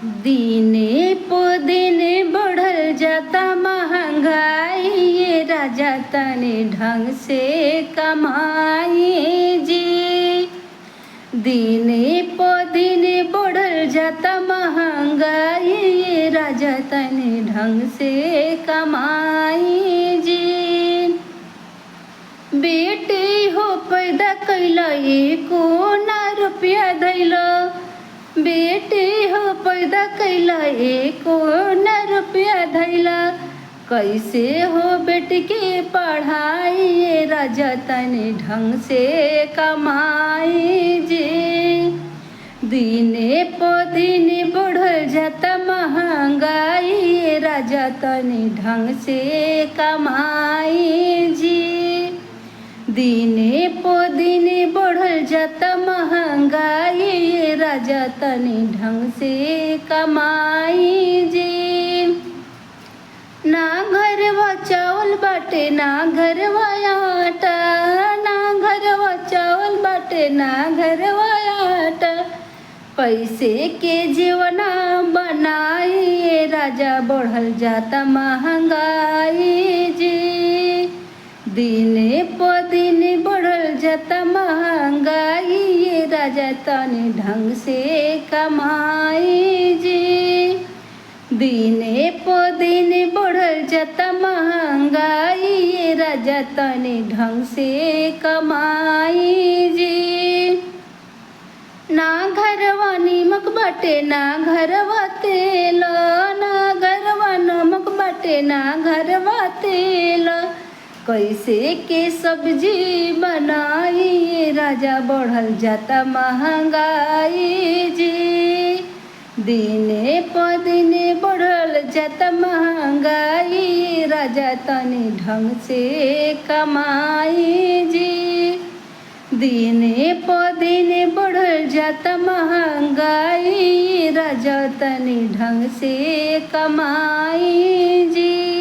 दिने पो दिने बढ़ल जाता महंगाई, ये राजा तने ढंग से कमाई जी। दिने पो दिने बढ़ल जाता महंगाई, ये राजा तने ढंग से कमाई जी। बेटी हो पैदा कैला एको ना रुपया धैला, बेटी हो पैदा कैला एको ना रुपया धैला। कैसे हो बेटी के पढ़ाई, ये राजा तने ढंग से कमाई जी। दिने पो दिने बढ़ल जाता महंगाई, ये राजा तने ढंग से कमाई जी। दिने पो दिने बढ़ल जाता महंगाई, ये राजा तने ढंग से कमाई जी। ना घरवा चावल बाटे ना घरवा आटा, ना घरवा चावल बाटे ना घरवा आटा। पैसे के जीवना बनाई, ये राजा बढ़ल जाता महंगाई जी। दिने पो दिने बढ़ल जाता महंगाई, ये राजा तने ढंग से कमाई जी। दिने पो दिने बढ़ल जाता महंगाई, ये राजा तने ढंग से कमाई जी। ना घरवा नीमक बाटे ना घरवा तेल, ना घरवा नमक बाटे ना घरवा तेल। कैसे के सब्जी बनाई, ये राजा बढ़ल जाता महंगाई जी। दिने पो दिने बढ़ल जाता महंगाई, ये राजा तने ढंग से कमाई जी। दिने पो दिने बढ़ल जाता महंगाई, ये राजा तने ढंग से कमाई जी।